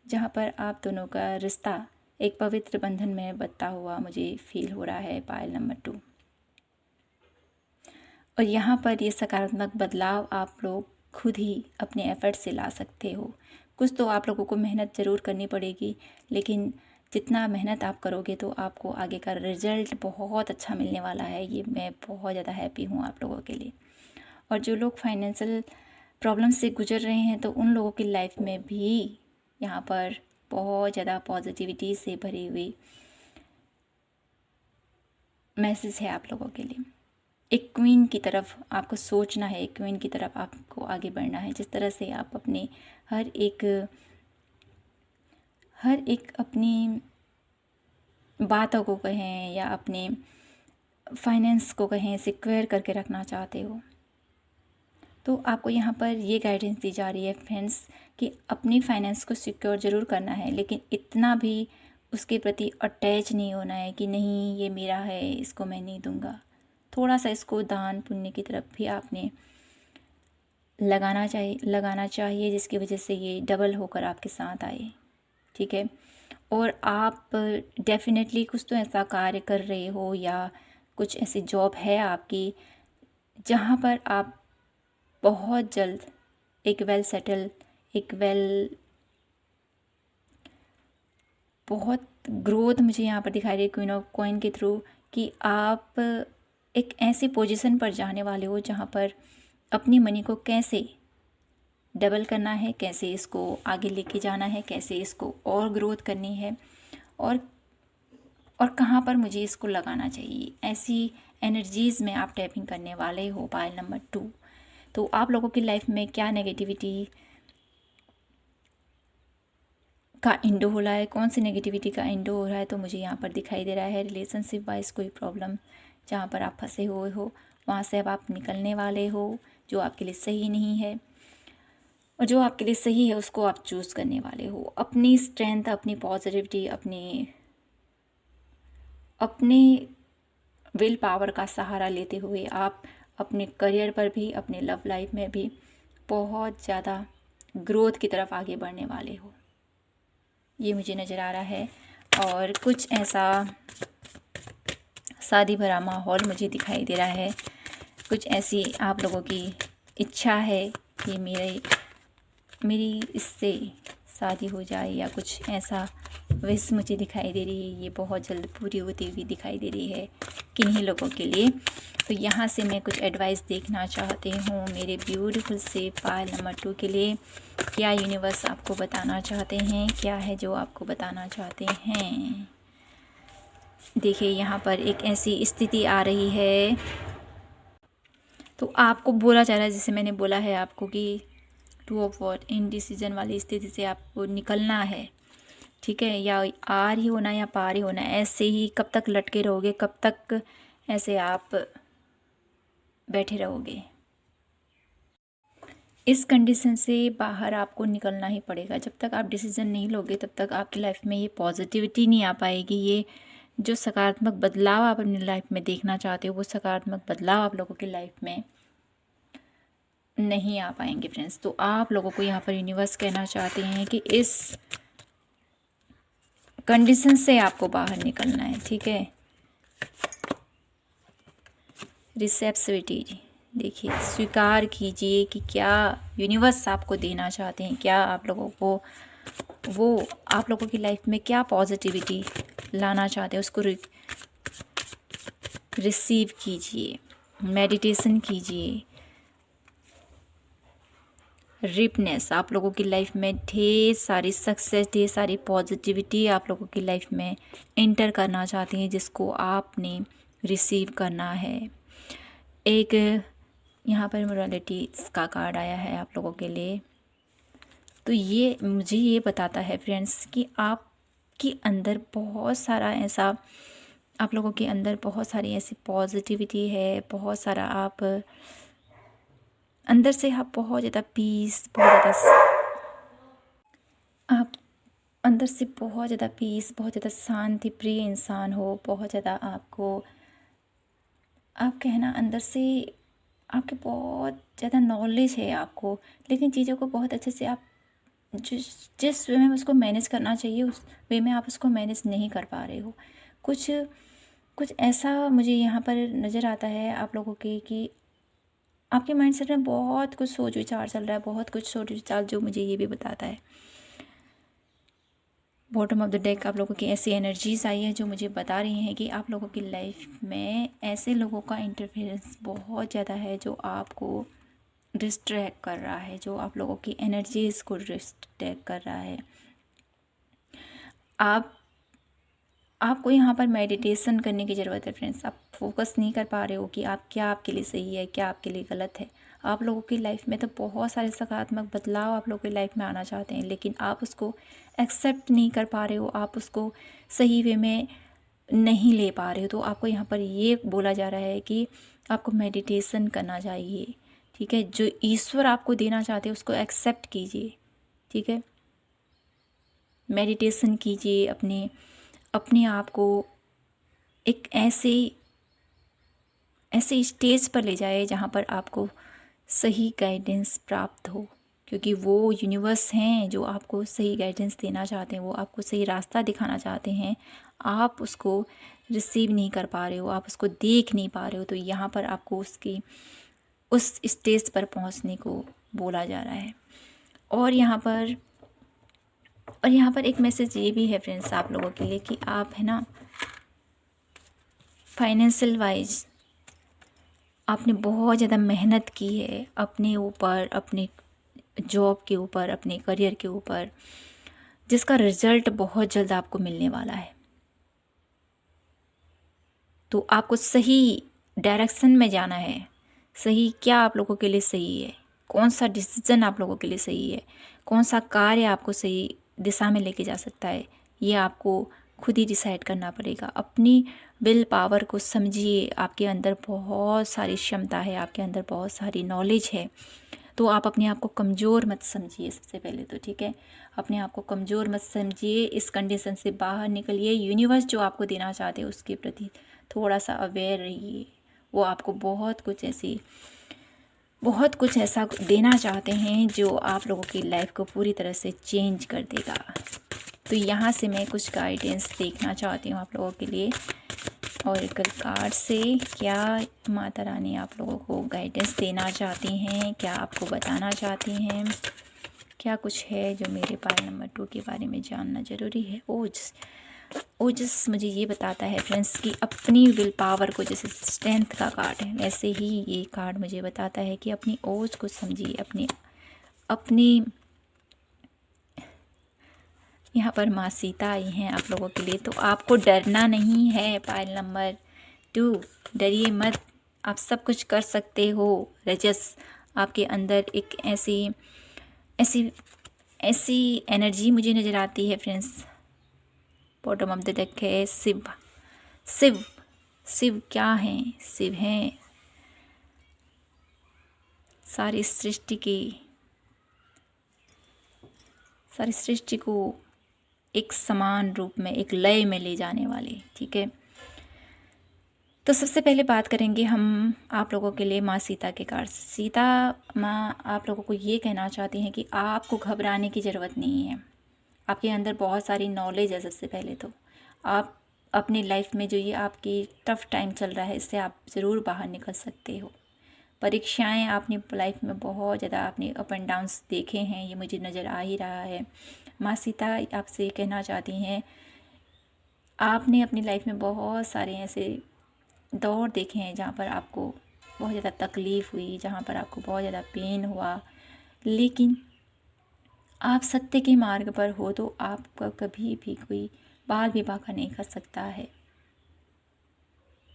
जहाँ पर आप दोनों का रिश्ता एक पवित्र बंधन में बंधता हुआ मुझे फील हो रहा है। पाइल नंबर 2 और यहाँ पर ये सकारात्मक बदलाव आप लोग खुद ही अपने एफ़र्ट से ला सकते हो। कुछ तो आप लोगों को मेहनत ज़रूर करनी पड़ेगी, लेकिन जितना मेहनत आप करोगे तो आपको आगे का रिज़ल्ट बहुत अच्छा मिलने वाला है। ये मैं बहुत ज़्यादा हैप्पी हूँ आप लोगों के लिए। और जो लोग फाइनेंशियल प्रॉब्लम से गुजर रहे हैं तो उन लोगों की लाइफ में भी यहाँ पर बहुत ज़्यादा पॉजिटिविटी से भरी हुई मैसेज है आप लोगों के लिए। एक क्वीन की तरफ आपको सोचना है, एक क्वीन की तरफ आपको आगे बढ़ना है। जिस तरह से आप अपने हर एक अपनी बातों को कहें या अपने फाइनेंस को कहें सिक्योर करके रखना चाहते हो, तो आपको यहाँ पर ये गाइडेंस दी जा रही है फ्रेंड्स कि अपनी फाइनेंस को सिक्योर ज़रूर करना है, लेकिन इतना भी उसके प्रति अटैच नहीं होना है कि नहीं ये मेरा है, इसको मैं नहीं दूंगा। थोड़ा सा इसको दान पुण्य की तरफ भी आपने लगाना चाहिए जिसकी वजह से ये डबल होकर आपके साथ आए। ठीक है। और आप डेफिनेटली कुछ तो ऐसा कार्य कर रहे हो या कुछ ऐसी जॉब है आपकी जहाँ पर आप बहुत जल्द एक वेल सेटल बहुत ग्रोथ मुझे यहाँ पर दिखाई दे क्वीन ऑफ कॉइन के थ्रू कि आप एक ऐसी पोजीशन पर जाने वाले हो जहाँ पर अपनी मनी को कैसे डबल करना है, कैसे इसको आगे लेके जाना है, कैसे इसको और ग्रोथ करनी है और कहाँ पर मुझे इसको लगाना चाहिए, ऐसी एनर्जीज़ में आप टैपिंग करने वाले हो पायल नंबर 2। तो आप लोगों की लाइफ में क्या नेगेटिविटी का इंडो हो रहा है, कौन सी नेगेटिविटी का इंडो हो रहा है, तो मुझे यहाँ पर दिखाई दे रहा है रिलेशनशिप वाइज कोई प्रॉब्लम जहाँ पर आप फंसे हुए हो वहाँ से अब आप निकलने वाले हो, जो आपके लिए सही नहीं है और जो आपके लिए सही है उसको आप चूज़ करने वाले हो। अपनी स्ट्रेंथ, अपनी पॉजिटिविटी, अपने विल पावर का सहारा लेते हुए आप अपने करियर पर भी, अपने लव लाइफ में भी बहुत ज़्यादा ग्रोथ की तरफ आगे बढ़ने वाले हो, ये मुझे नज़र आ रहा है। और कुछ ऐसा शादी भरा माहौल मुझे दिखाई दे रहा है, कुछ ऐसी आप लोगों की इच्छा है कि मेरी इससे शादी हो जाए या कुछ ऐसा विश मुझे दिखाई दे रही है। ये बहुत जल्द पूरी होती हुई दिखाई दे रही है किन्हीं लोगों के लिए। तो यहाँ से मैं कुछ एडवाइस देखना चाहती हूँ मेरे ब्यूटीफुल से पायल नंबर 2 के लिए। क्या यूनिवर्स आपको बताना चाहते हैं, क्या है जो आपको बताना चाहते हैं। देखिए यहाँ पर एक ऐसी स्थिति आ रही है, तो आपको बोला जा रहा है, जैसे मैंने बोला है आपको कि 2 ऑफ वॉन्ड इनडिसीजन वाली स्थिति से आपको निकलना है। ठीक है, या आर ही होना या पार ही होना, ऐसे ही कब तक लटके रहोगे, कब तक ऐसे आप बैठे रहोगे। इस कंडीशन से बाहर आपको निकलना ही पड़ेगा। जब तक आप डिसीजन नहीं लोगे तब तक आपकी लाइफ में ये पॉजिटिविटी नहीं आ पाएगी। ये जो सकारात्मक बदलाव आप अपनी लाइफ में देखना चाहते हो वो सकारात्मक बदलाव आप लोगों की लाइफ में नहीं आ पाएंगे फ्रेंड्स। तो आप लोगों को यहाँ पर यूनिवर्स कहना चाहते हैं कि इस कंडीशन से आपको बाहर निकलना है। ठीक है, रिसेप्सिविटी, देखिए स्वीकार कीजिए कि क्या यूनिवर्स आपको देना चाहते हैं, क्या आप लोगों को वो आप लोगों की लाइफ में क्या पॉजिटिविटी लाना चाहते हैं, उसको रिसीव कीजिए, मेडिटेशन कीजिए। रिपनेस, आप लोगों की लाइफ में ढेर सारी सक्सेस, ढेर सारी पॉजिटिविटी आप लोगों की लाइफ में एंटर करना चाहती हैं जिसको आपने रिसीव करना है। एक यहाँ पर मोरालिटी का कार्ड आया है आप लोगों के लिए। तो ये मुझे ये बताता है फ्रेंड्स कि आपके अंदर बहुत सारा ऐसा, आप लोगों के अंदर बहुत सारी ऐसी पॉजिटिविटी है, बहुत सारा आप अंदर से आप बहुत ज़्यादा पीस, आप अंदर से बहुत ज़्यादा पीस, बहुत ज़्यादा शांति प्रिय इंसान हो, बहुत ज़्यादा आपको आप कहना अंदर से आपके बहुत ज़्यादा नॉलेज है आपको, लेकिन चीज़ों को बहुत अच्छे से आप जिस वे में उसको मैनेज करना चाहिए उस वे में आप उसको मैनेज नहीं कर पा रहे हो। कुछ ऐसा मुझे यहाँ पर नज़र आता है आप लोगों के कि आपके माइंडसेट में बहुत कुछ सोच विचार चल रहा है, बहुत कुछ सोच विचार जो मुझे ये भी बताता है। बॉटम ऑफ द डेक आप लोगों की ऐसी एनर्जीज आई है जो मुझे बता रही हैं कि आप लोगों की लाइफ में ऐसे लोगों का इंटरफेरेंस बहुत ज़्यादा है जो आपको डिस्ट्रैक्ट कर रहा है, जो आप लोगों की एनर्जीज को डिस्ट्रैक्ट कर रहा है। आपको यहाँ पर मेडिटेशन करने की ज़रूरत है फ्रेंड्स। आप फोकस नहीं कर पा रहे हो कि आप क्या आपके लिए सही है, क्या आपके लिए गलत है। आप लोगों की लाइफ में तो बहुत सारे सकारात्मक बदलाव आप लोगों की लाइफ में आना चाहते हैं, लेकिन आप उसको एक्सेप्ट नहीं कर पा रहे हो, आप उसको सही वे में नहीं ले पा रहे हो। तो आपको यहाँ पर ये बोला जा रहा है कि आपको मेडिटेशन करना चाहिए, ठीक है। जो ईश्वर आपको देना चाहते हैं उसको एक्सेप्ट कीजिए, ठीक है। मेडिटेशन कीजिए, अपने आप को एक ऐसे स्टेज पर ले जाए जहाँ पर आपको सही गाइडेंस प्राप्त हो, क्योंकि वो यूनिवर्स हैं जो आपको सही गाइडेंस देना चाहते हैं, वो आपको सही रास्ता दिखाना चाहते हैं। आप उसको रिसीव नहीं कर पा रहे हो, आप उसको देख नहीं पा रहे हो। तो यहाँ पर आपको उस स्टेज पर पहुँचने को बोला जा रहा है। और यहाँ पर एक मैसेज ये भी है फ्रेंड्स आप लोगों के लिए कि आप है ना फाइनेंशियल वाइज आपने बहुत ज़्यादा मेहनत की है अपने ऊपर, अपने जॉब के ऊपर, अपने करियर के ऊपर, जिसका रिजल्ट बहुत जल्द आपको मिलने वाला है। तो आपको सही डायरेक्शन में जाना है। सही क्या आप लोगों के लिए सही है, कौन सा डिसीजन आप लोगों के लिए सही है, कौन सा कार्य आपको सही दिशा में लेके जा सकता है, ये आपको खुद ही डिसाइड करना पड़ेगा। अपनी विल पावर को समझिए। आपके अंदर बहुत सारी क्षमता है, आपके अंदर बहुत सारी नॉलेज है। तो आप अपने आप को कमज़ोर मत समझिए सबसे पहले तो, ठीक है। अपने आप को कमज़ोर मत समझिए, इस कंडीशन से बाहर निकलिए। यूनिवर्स जो आपको देना चाहते हैं उसके प्रति थोड़ा सा अवेयर रहिए। वो आपको बहुत कुछ ऐसा देना चाहते हैं जो आप लोगों की लाइफ को पूरी तरह से चेंज कर देगा। तो यहाँ से मैं कुछ गाइडेंस देखना चाहती हूँ आप लोगों के लिए। ऑरेकल कार्ड से क्या माता रानी आप लोगों को गाइडेंस देना चाहती हैं, क्या आपको बताना चाहती हैं, क्या कुछ है जो मेरे पाइल नंबर 2 के बारे में जानना ज़रूरी है। ओजस मुझे ये बताता है फ्रेंड्स कि अपनी विल पावर को, जैसे स्ट्रेंथ का कार्ड है वैसे ही ये कार्ड मुझे बताता है कि अपनी ओज को समझिए। अपनी यहाँ पर माँ सीता आई हैं आप लोगों के लिए। तो आपको डरना नहीं है। पाइल नंबर 2, डरिए मत, आप सब कुछ कर सकते हो। रजस आपके अंदर एक ऐसी एनर्जी मुझे नज़र आती है friends. Bottom of the deck है शिव क्या हैं? शिव हैं सारी सृष्टि को एक समान रूप में, एक लय में ले जाने वाले, ठीक है। तो सबसे पहले बात करेंगे हम आप लोगों के लिए माँ सीता के कार्ड। सीता माँ आप लोगों को ये कहना चाहती हैं कि आपको घबराने की ज़रूरत नहीं है। आपके अंदर बहुत सारी नॉलेज है। सबसे पहले तो आप अपनी लाइफ में जो ये आपकी टफ़ टाइम चल रहा है इससे आप ज़रूर बाहर निकल सकते हो। परीक्षाएं आपने लाइफ में बहुत ज़्यादा आपने अप एंड डाउन्स देखे हैं, ये मुझे नज़र आ ही रहा है। माँ सीता आपसे कहना चाहती हैं आपने अपनी लाइफ में बहुत सारे ऐसे दौर देखे हैं जहाँ पर आपको बहुत ज़्यादा तकलीफ़ हुई, जहाँ पर आपको बहुत ज़्यादा पेन हुआ, लेकिन आप सत्य के मार्ग पर हो तो आपका कभी भी कोई बाल विवाह नहीं कर सकता है।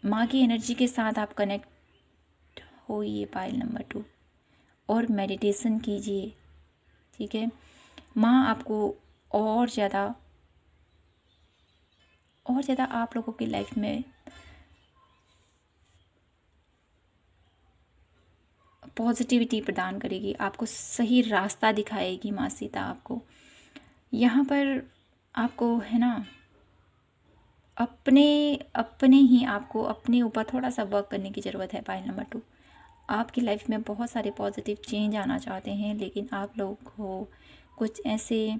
माँ की एनर्जी के साथ आप कनेक्ट होइए पाइल नंबर 2 और मेडिटेशन कीजिए, ठीक है। माँ आपको और ज़्यादा आप लोगों की लाइफ में पॉजिटिविटी प्रदान करेगी, आपको सही रास्ता दिखाएगी माँ सीता आपको। यहाँ पर आपको है ना अपने ही आपको अपने ऊपर थोड़ा सा वर्क करने की ज़रूरत है। पाइल नंबर 2 आपकी लाइफ में बहुत सारे पॉजिटिव चेंज आना चाहते हैं, लेकिन आप लोग को कुछ ऐसे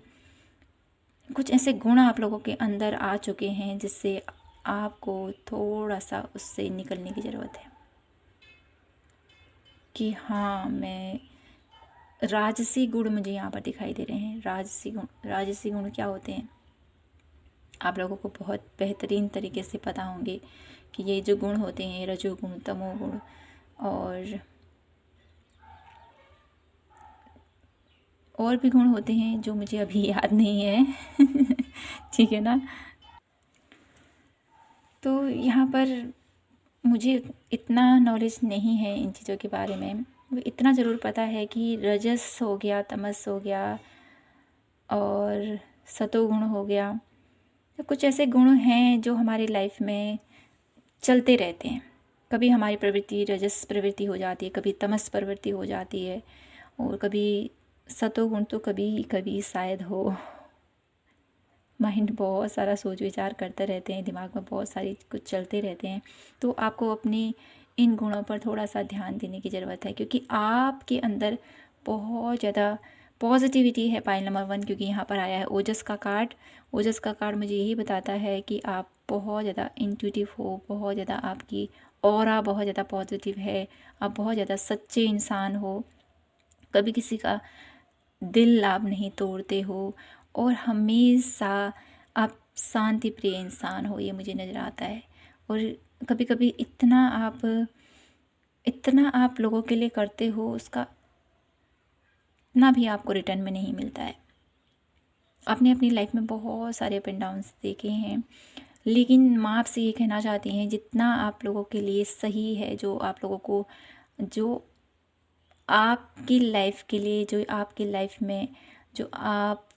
गुण आप लोगों के अंदर आ चुके हैं जिससे आपको थोड़ा सा उससे निकलने की ज़रूरत है। कि हाँ, मैं राजसी गुण मुझे यहाँ पर दिखाई दे रहे हैं। राजसी गुण क्या होते हैं आप लोगों को बहुत बेहतरीन तरीके से पता होंगे कि ये जो गुण होते हैं, रजोगुण, तमोगुण और भी गुण होते हैं जो मुझे अभी याद नहीं है। ठीक है ना। तो यहाँ पर मुझे इतना नॉलेज नहीं है इन चीज़ों के बारे में। इतना ज़रूर पता है कि रजस हो गया, तमस हो गया और सतोगुण हो गया। तो कुछ ऐसे गुण हैं जो हमारी लाइफ में चलते रहते हैं। कभी हमारी प्रवृत्ति रजस प्रवृत्ति हो जाती है, कभी तमस प्रवृत्ति हो जाती है, और कभी सतोगुण तो कभी कभी शायद हो। माइंड बहुत सारा सोच विचार करते रहते हैं, दिमाग में बहुत सारी कुछ चलते रहते हैं। तो आपको अपने इन गुणों पर थोड़ा सा ध्यान देने की ज़रूरत है, क्योंकि आपके अंदर बहुत ज़्यादा पॉजिटिविटी है। पाइल नंबर 1, क्योंकि यहाँ पर आया है ओजस का कार्ड। ओजस का कार्ड मुझे यही बताता है कि आप बहुत ज़्यादा इंट्यूटिव हो, बहुत ज़्यादा आपकी ऑरा बहुत ज़्यादा पॉजिटिव है, आप बहुत ज़्यादा सच्चे इंसान हो, कभी किसी का दिल आप नहीं तोड़ते हो, और हमेशा आप शांति प्रिय इंसान हो, ये मुझे नज़र आता है। और कभी कभी इतना आप लोगों के लिए करते हो, उसका इतना भी आपको रिटर्न में नहीं मिलता है। आपने अपनी लाइफ में बहुत सारे अप एंड डाउन्स देखे हैं, लेकिन माँ आपसे ये कहना चाहती हैं, जितना आप लोगों के लिए सही है, जो आप लोगों को, जो आपकी लाइफ के लिए, जो आपकी लाइफ में जो आप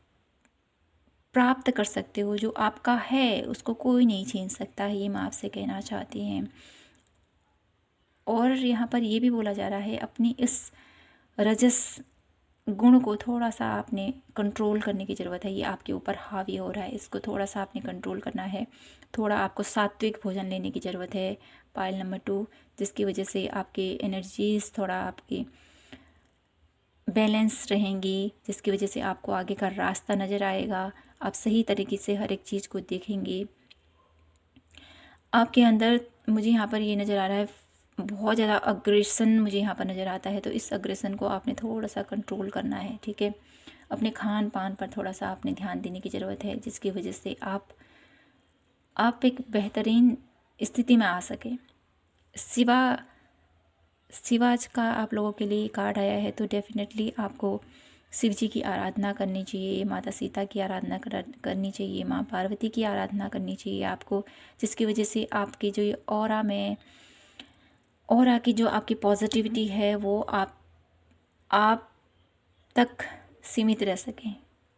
प्राप्त कर सकते हो, जो आपका है, उसको कोई नहीं छीन सकता है, ये माँ आपसे कहना चाहती हैं। और यहाँ पर ये भी बोला जा रहा है, अपनी इस रजस गुण को थोड़ा सा आपने कंट्रोल करने की ज़रूरत है। ये आपके ऊपर हावी हो रहा है, इसको थोड़ा सा आपने कंट्रोल करना है। थोड़ा आपको सात्विक भोजन लेने की ज़रूरत है, पाइल नंबर 2, जिसकी वजह से आपके एनर्जीज थोड़ा आपकी बैलेंस रहेंगी, जिसकी वजह से आपको आगे का रास्ता नज़र आएगा, आप सही तरीके से हर एक चीज़ को देखेंगे। आपके अंदर मुझे यहाँ पर ये नज़र आ रहा है, बहुत ज़्यादा अग्रेशन मुझे यहाँ पर नज़र आता है। तो इस अग्रेशन को आपने थोड़ा सा कंट्रोल करना है, ठीक है। अपने खान पान पर थोड़ा सा आपने ध्यान देने की ज़रूरत है, जिसकी वजह से आप एक बेहतरीन स्थिति में आ सके। शिवाज का आप लोगों के लिए कार्ड आया है, तो डेफिनेटली आपको शिव जी की आराधना करनी चाहिए, माता सीता की आराधना करनी चाहिए, माँ पार्वती की आराधना करनी चाहिए आपको, जिसकी वजह से आपकी जो ये ऑरा की जो आपकी पॉजिटिविटी है वो आप तक सीमित रह सके,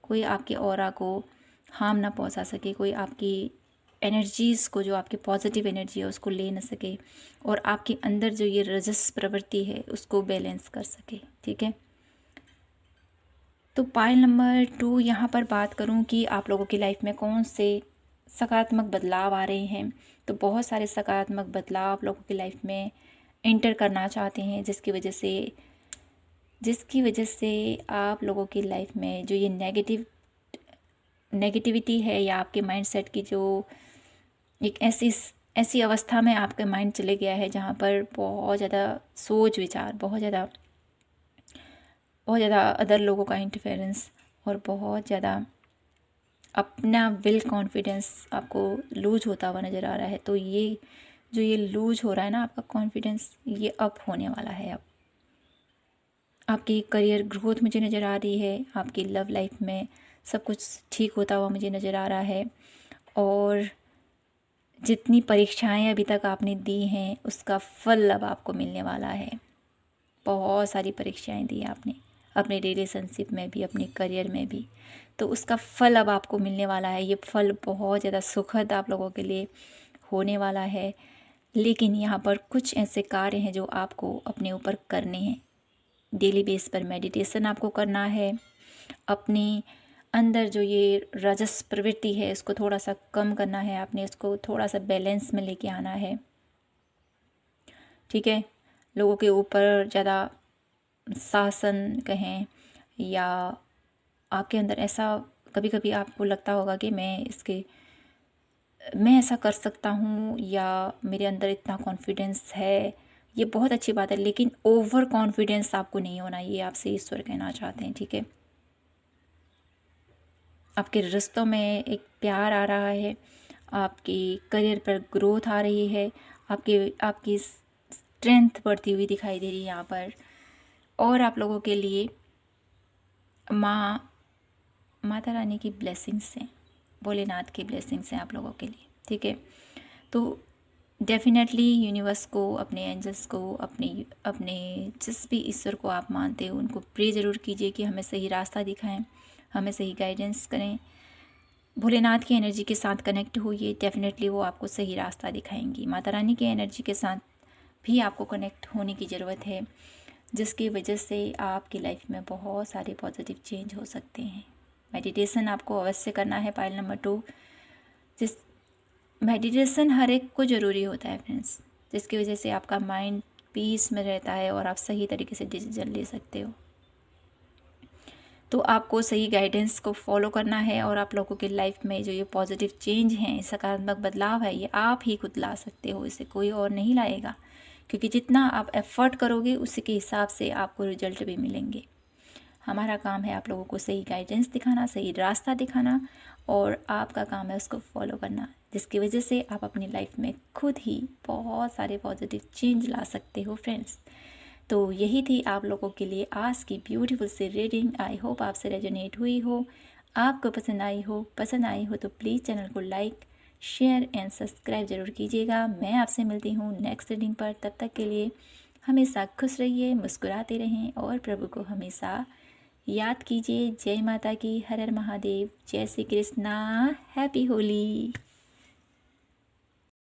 कोई आपके ऑरा को हार्म ना पहुंचा सके, कोई आपकी एनर्जीज़ को, जो आपकी पॉजिटिव एनर्जी है, उसको ले ना सके, और आपके अंदर जो ये रजस प्रवृत्ति है उसको बैलेंस कर सके, ठीक है। तो पाइल नंबर 2 यहाँ पर बात करूँ कि आप लोगों की लाइफ में कौन से सकारात्मक बदलाव आ रहे हैं, तो बहुत सारे सकारात्मक बदलाव आप लोगों की लाइफ में एंटर करना चाहते हैं, जिसकी वजह से आप लोगों की लाइफ में जो ये नेगेटिविटी है, या आपके माइंडसेट की जो एक ऐसी अवस्था में आपका माइंड चले गया है, जहाँ पर बहुत ज़्यादा सोच विचार, बहुत ज़्यादा अदर लोगों का इंटरफेरेंस, और बहुत ज़्यादा अपना विल कॉन्फिडेंस आपको लूज होता हुआ नज़र आ रहा है। तो ये जो ये लूज हो रहा है ना आपका कॉन्फिडेंस, ये अप होने वाला है। अब आपकी करियर ग्रोथ मुझे नज़र आ रही है, आपकी लव लाइफ में सब कुछ ठीक होता हुआ मुझे नज़र आ रहा है, और जितनी परीक्षाएं अभी तक आपने दी हैं उसका फल अब आपको मिलने वाला है। बहुत सारी परीक्षाएं दी आपने अपने रिलेशनशिप में भी, अपने करियर में भी, तो उसका फल अब आपको मिलने वाला है। ये फल बहुत ज़्यादा सुखद आप लोगों के लिए होने वाला है। लेकिन यहाँ पर कुछ ऐसे कार्य हैं जो आपको अपने ऊपर करने हैं। डेली बेस पर मेडिटेशन आपको करना है, अपने अंदर जो ये रजस प्रवृत्ति है इसको थोड़ा सा कम करना है, आपने इसको थोड़ा सा बैलेंस में लेके आना है, ठीक है। लोगों के ऊपर ज़्यादा शासन कहें, या आपके अंदर ऐसा कभी कभी आपको लगता होगा कि मैं ऐसा कर सकता हूँ, या मेरे अंदर इतना कॉन्फिडेंस है, ये बहुत अच्छी बात है, लेकिन ओवर कॉन्फिडेंस आपको नहीं होना, ये आपसे ईश्वर कहना चाहते हैं, ठीक है। आपके रिश्तों में एक प्यार आ रहा है, आपकी करियर पर ग्रोथ आ रही है, आपकी स्ट्रेंथ बढ़ती हुई दिखाई दे रही है यहाँ पर। और आप लोगों के लिए माता रानी की ब्लेसिंग्स हैं, भोलेनाथ की ब्लेसिंग्स हैं आप लोगों के लिए, ठीक है। तो डेफिनेटली यूनिवर्स को, अपने एंजल्स को, अपने जिस भी ईश्वर को आप मानते हो उनको प्रे ज़रूर कीजिए कि हमें सही रास्ता दिखाएं, हमें सही गाइडेंस करें। भोलेनाथ की एनर्जी के साथ कनेक्ट होइए, डेफिनेटली वो आपको सही रास्ता दिखाएंगी। माता रानी की एनर्जी के साथ भी आपको कनेक्ट होने की ज़रूरत है, जिसकी वजह से आपकी लाइफ में बहुत सारे पॉजिटिव चेंज हो सकते हैं। मेडिटेशन आपको अवश्य करना है। पाइल नंबर 2, जिस मेडिटेशन हर एक को ज़रूरी होता है फ्रेंड्स, जिसकी वजह से आपका माइंड पीस में रहता है और आप सही तरीके से डिसीजन ले सकते हो। तो आपको सही गाइडेंस को फॉलो करना है और आप लोगों के लाइफ में जो ये पॉजिटिव चेंज हैं, सकारात्मक बदलाव है, ये आप ही खुद ला सकते हो, इसे कोई और नहीं लाएगा। क्योंकि जितना आप एफर्ट करोगे उसी के हिसाब से आपको रिजल्ट भी मिलेंगे। हमारा काम है आप लोगों को सही गाइडेंस दिखाना, सही रास्ता दिखाना, और आपका काम है उसको फॉलो करना, जिसकी वजह से आप अपनी लाइफ में खुद ही बहुत सारे पॉजिटिव चेंज ला सकते हो फ्रेंड्स। तो यही थी आप लोगों के लिए आज की ब्यूटीफुल सी रीडिंग। आई होप आपसे रेजोनेट हुई हो, आपको पसंद आई हो तो प्लीज़ चैनल को लाइक, शेयर एंड सब्सक्राइब ज़रूर कीजिएगा। मैं आपसे मिलती हूँ नेक्स्ट रीडिंग पर। तब तक के लिए हमेशा खुश रहिए, मुस्कुराते रहें और प्रभु को हमेशा याद कीजिए। जय माता की, हर हर महादेव, जय श्री कृष्णा, हैप्पी होली।